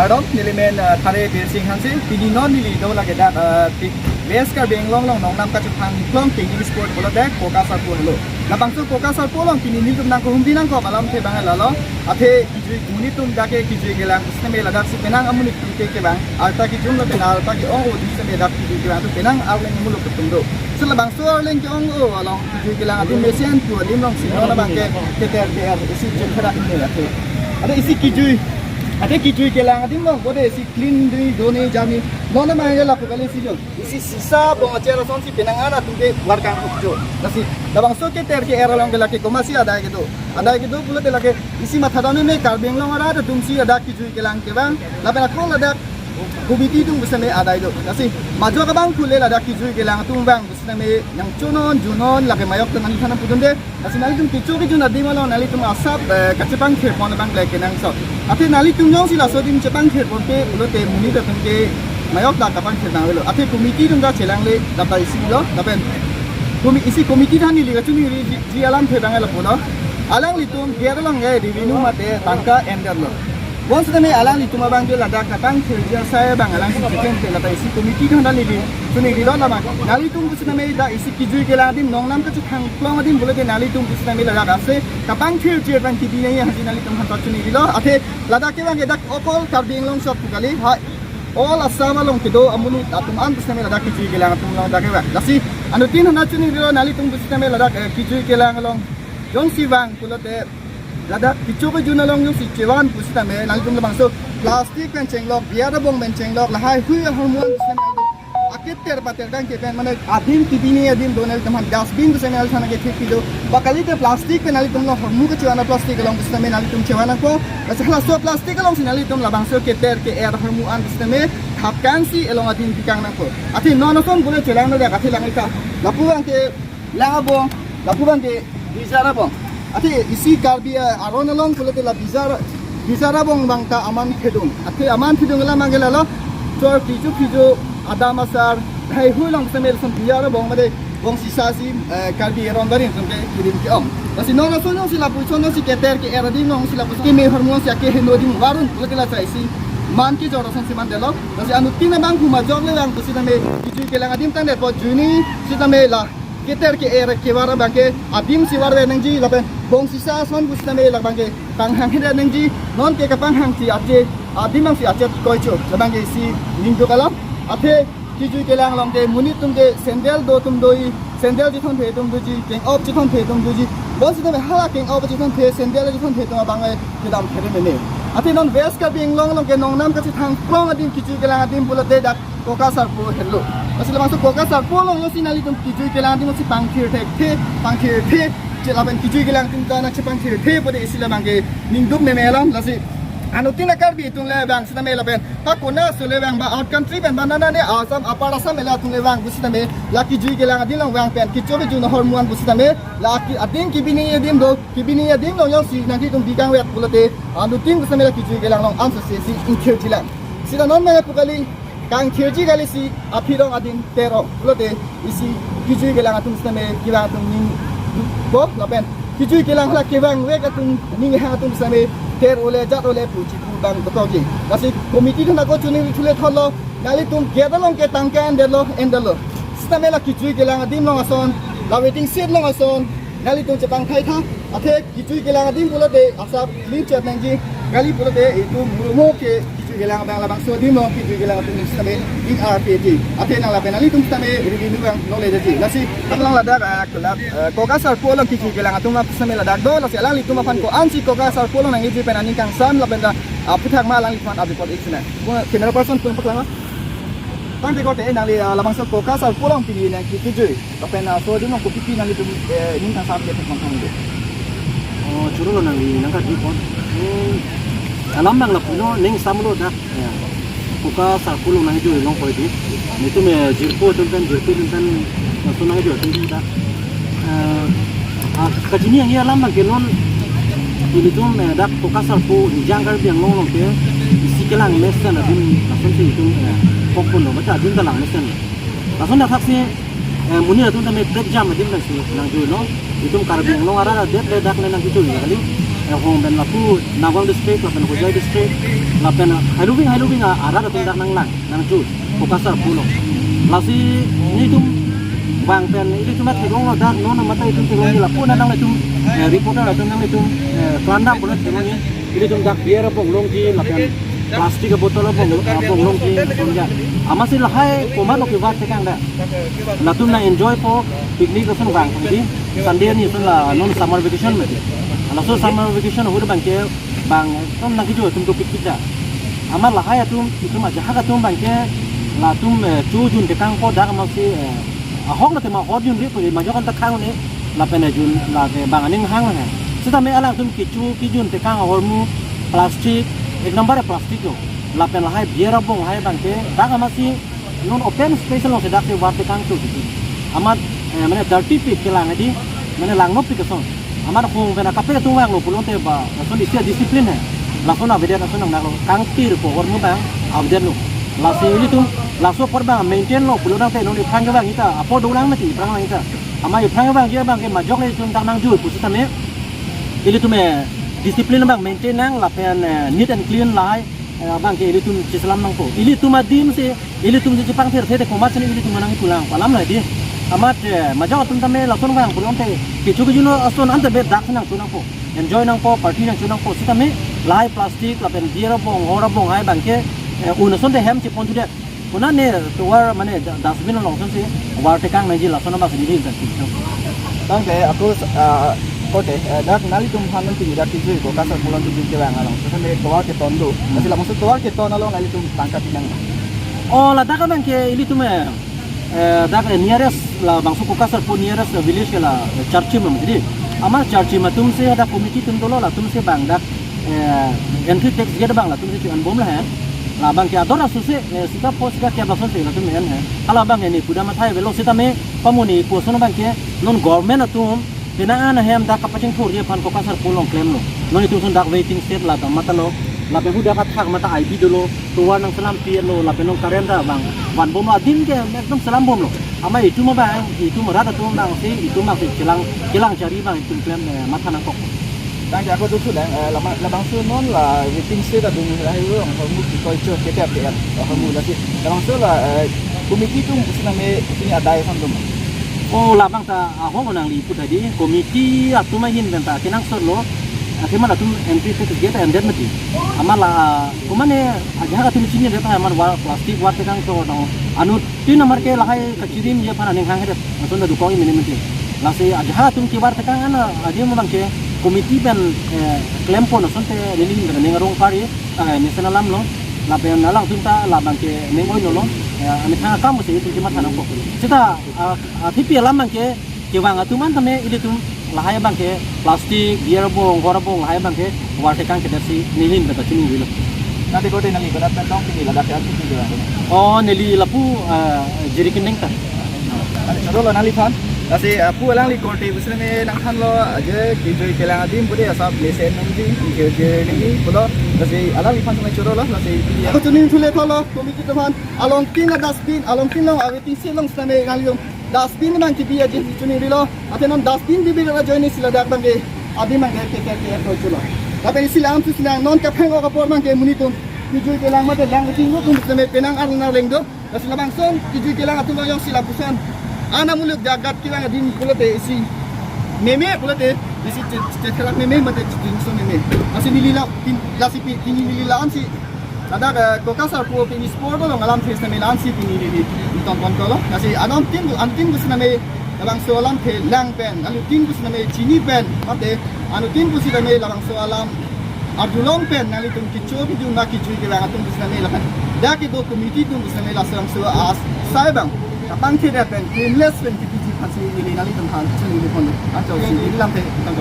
Pardon, nilimen thare bersing hansi pini non nili do lage dak west ka benglong long nong nam ka chupang klong pini sport bola dek koka sar pol lo na bangsu koka sar pol long pini nil tum nang ko humbi nang ko malam the bangal lalo athe kijui muni tum dake kijui gelang usne me ladak si penang amuni ke bang alta ki jum lo penal alta ki ong o di se me dak kijui gelang tu penang awleng mulu kutum do sel bangsu leng ki ong o along kijui gelang ati mesian tu lim long si no bang ke ter isi jekra ni athe ada isi kijui ada kijui kelang adim long bode si clean dui doni jami nona maya la pukali si jo isi sisa bong achera son si penangana tuge warkang ukjo nasi dabang so ke ter ke era long ke laki komasi ada gitu pula te laki isi mathadami me karbeng long ada tumsi ada kijui kelang ke bang la pena kol ada kubiti tung busane ada itu nasi majo ka bang kule ada kijui kelang tung bang busane yang cunon junon laki mayok tenan kana pudunde nasi nali tung kicu ke juna di malo nali tung asap kacipang ke pon bang leke nang so ate nali tung nyong sila so dim cepang ke pon pe ulote muni ta tung ke mayok da kapang ke nang lo ate komiti tung ga chelang le dapat isi lo dapat isi komiti dhani liga chuni ji alam the bang la polo alang litung gerlang ga revenue mate tangka ender lo once the me alang litung abang de ladak kapang khirja saya bang alang si chicken te lata isi komiti dhana li chuni ri lo lama nali tung busna me da isi kijui ke la dim nongnam ka chang plong dim bole de nali tung busna me ladak ase kapang khirje bang ki di nei haji nali tung han ta chuni ri lo athe ladak ke bang dak okol karbing long shop kali ha all asama long kido amuni atum an busna me ladak kijui ke la tung long da ke ba lasi anu tin hana chuni ri lo nali tung busna me ladak kijui ke la long yong si bang kulote ladak kicu ke juna long yong si cewan busna me nali tung bang so plastik pen chenglok biar bong men chenglok la hai hui hormon busna me akit ter pater dang ke pen mane adim tibini adim donel teman dustbin busna me al sana ke thik do bakali te plastik pen nali tung lo hormu ke cewana plastik long busna me nali tung cewana ko asala so plastik long sinali tung labang so ke ter ke air hormu an busna me khapkan si elong adim tikang na ko ati nono son bole chelang na da kathi langai ka lapuang ke labo lapuang ke bizara bong ati isi karbia aron long bole te la bizara bong bangta aman khedung ati aman khedung la mangela lo chor piju ada masar hai hulong samel sam bizara bong made bong sisa si karbi aron barin sampe kirim ki om kasi nono son sila puchono si keter ke era di nong sila puski me hormon si ke heno di warun bole la sai si man ki joro son si man delo kasi anu tina bang kuma jogle bang pusi na me kijui ke lang adim tan de po juni si ta me la keter ke era ke wara bang ke adim si war nang ji lapen bong sisa son pusi na me la bang ke tang hang heda nang ji non ke kapang hang si ate adim ang si ate koi cho bang ke si ning do kala ate kijui ke lang long de muni tum de sendel do tum doi sendel ji thon the tum do ji keng op ji thon the tum do ji bong si ta me hala keng op ji thon the sendel ji thon the tum bang ai ke dam khere me ne ati non west ka bing long ke nong nam ka si thang plong adim kijui ke lang adim bulat de dak koka sar po hello asila masuk koka sar po long yo sinali tum kijui ke lang adim si pangkhir the jela ben kijui ke lang tum ta na pangkhir the pode isila bang ke ning dum me melam lasi anu tina karbi tung le bang sina me la ben ta kona sule bang ba out country ben banana ne asam apar asam me la tung le bang busita me la kijui ke lang adim long bang pen kichobe ju na hormon busita me la ki adim kibini adim long yo si na ki tum bikang wet bulate anu tin busita me la kijui ke lang long am se si inkhirjilan sila non me pukali kang khirji gali si apirong adim tero bulate isi kijui ke lang atum busita me kila atum ning bo la ben kijui ke lang la kebang we ka tum ning ha atum busita me ter ole jat ole puji bang to ji kasi komiti thana ko chuni thule tholo nali tum gedalong ke tangka endelo stamela kijui ke lang adim long ason la waiting seat long ason nali tum chapang khai tha athe kijui ke lang adim bulate asap lin chat nang ji gali bulate itu murumo ke kijui ke lang bang labang so dim long kijui ke lang adim stame in rpg athe nang la penali tum stame review bang knowledge ji nasi tamlang la dak kulap koka sar polong kijui ke lang atum la stame la dak do la selang li tum fan ko ansi koka sar polong nang ji penani kang sam la benda puthak ma lang li fan abi pot iksna camera person tum paklang tang de ko te nang li labang so koka sar polong pi nang kijui la pena so dim long ko pi nang li tum ning kang sam ke thong thong de 주로 는 이런 거 있고 아람랑 라프노 ning samlo dak buka sarpulo nang jo long poi di itu me jirpo tuntan so nang jo tuntan dak kajini yang ia lam ke non ini tu me dak buka sarpu jangkar biang long ke isi kelang mesen adin langsung si itu pokon lo baca adin kelang mesen langsung dak saksi muni tu me break jam adin nang jo no itu kar biang long ara det dak nang gitu kali hong ben lapu Nawang district lapen Hujai district lapen hailubing ada tung dak nang lang nang ju Pokasar pulo lasi ni tum bang pen itu cuma tegong dak non mata itu tegong ni lapu nang itu reporter itu nang itu kelanda pun tegong ni itu tum dak biar pong long ji lapen plastik botol pong long ji sonja amasi lahai komat lo kibat tekang da latum na enjoy po picnic lasun bang di Sunday ni sun la non summer vacation mati langsung summer vacation udah bangke bang tom lagi juga tum pikir dah amal lah hai tum itu macam hak tum bangke lah tum jun dekang ko dah masih ahok lah tema hot jun dia pergi macam kan tekang ni lah pernah jun lah ke bang aning hang lah setelah me alang tum kijun dekang hormu plastik ek number plastik tu lah pernah hai biar bong hai bangke dah masih non open space long sedak ke war dekang tu amat mana 30 feet ke lang di mana lang no pik kesong amar khung bena kape tu wang lo pulon te ba lasun isia disiplin hai lasun abede lasun nang lo kang tir po or mu bang abede lo lasi ini tu laso por bang maintain lo pulon te no ni phang bang ita apo do lang mati phang bang ita ama i phang bang je bang ke majok le tun tang nang ju pu sita me ili tu me disiplin bang maintain nang la pen neat and clean lai bang ke ili tu Islam nang ko ili tu madim se ili tu Jepang ter te ko mat ni ili tu manang pulang palam la di amat majak tun tame lasun bang pulon te kichu juno asun ante be dak nang tunang po enjoy nang po party nang tunang po sita me lai plastik la pen biar bong ora bong hai bang ke unason te hem chi pon jude una ne to war mane dustbin long son se war te kang naji lasun ba sini hin kan Bang ke aku kote dak nali tum hanan ti dak ti ko kasar pulang tu ke bang along so me to war ke tondo nasi la maksud to war ke ton along nali tum tangkat tinang oh la dak bang ke ili tu me dak nearest la bangsu Pokasar pun nearest village ke la Charchi mam jadi amar Charchi ma tum se ada committee tum tolo la tum se bang dak entry tax ge bang la tum se an bom la hai la bang ke adora su se sita po sita ke bason se la tum en hai ala bang ni kuda ma thai velo sita me pamuni ko sono bang ke non government atum bina an hem dak kapaching thur je phan Pokasar pulong claim lo non itu sun dak waiting state la ta matalo la pe huda kathak mata ib dolo to war nang salam pier lo la pe nong karenda bang wan bom la din ke ekdom salam bom lo ama itu mah bang itu mah rata tu nang si itu mah kilang cari bang itu klaim mata nang kok Tang aku tu tu la bang su non la waiting state da dum la hiru ang mu ki ko cho ke tap ya mu la si la bang su la komiti tu usna me ini ada yang dum oh la bang ta ahong nang li put tadi komiti atu mah hin ben ta kinang sor lo akhirnya tu entry ke kita ended mati amala kumane aja ka tu sini deta amar plastik war tekang to no anu tin amar ke lahai kacirim je pana ning hang hedet atun da dukong ini mati lasi aja tu kibar tekang ana aja mo bang ke komiti ben claim po no sonte lilin ben ning rong pari national lam lo la ben nalang tunta la bang ke ning oi no lo ami thang kam mo se tu kimat hanang ko sita thipi lam bang ke kiwang atu man tame ile tu lahai bang ke plastik biar bong gora bong lahai bang ke war tekang ke dasi nilin beta chini wilo nanti ko din nali ko dapat dong pini la dak atu ni juga oh nili lapu jiri kining ta Chalo lo nali fan kasi pu lang li korte busne me nang khan lo aje ki joi kelang adim bude asap lesen nang ji je ni pulo kasi ala li fan me choro lo kasi aku tunin thule tholo komiti to fan along tin dustbin along tin lo aweti silong same ngali dustbin nang ki biya je chuni rilo atenon dustbin bi la join ni sila dak bange adi mang ke ko chulo tapi silang tu silang non ka phengo ka por mang ke muni tum ki joi kelang ma de lang tingo tum same penang ar na lengdo kasi labang son ki joi kelang atu lo yang sila pusan ana muluk jagat kilang adin kulate isi meme kulate isi ceterak meme mate jinso meme asi nilila lasi pini nilila ansi ada Pokasar po pini sport lo ngalam face na melan si pini nili ton ko lo kasi anong tin gusto na may labang so alam ke lang pen anu tin gusto na may chini pen mate anu tin gusto na may labang so alam Ardulong pen nali tum kicho bi jung na kicho ke lang atum gusto na may lapan daki do committee tum gusto na may lasang so as saibang kapang tidak pen cleanless pen kita pasti ini nali tentang cuma ini pun atau ini lampu tentang